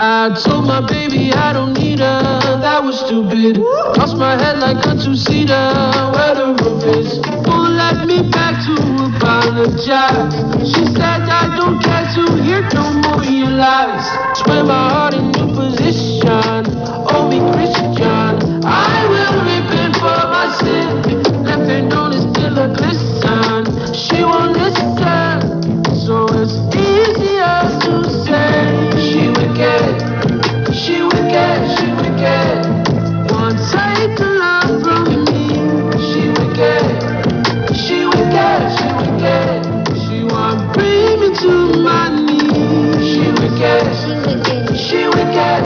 I told my baby I don't need her, that was stupid. Lost my head like a two-seater, where the roof is. Won't let me back to apologize. She said I don't care to hear no more your lies. Swear my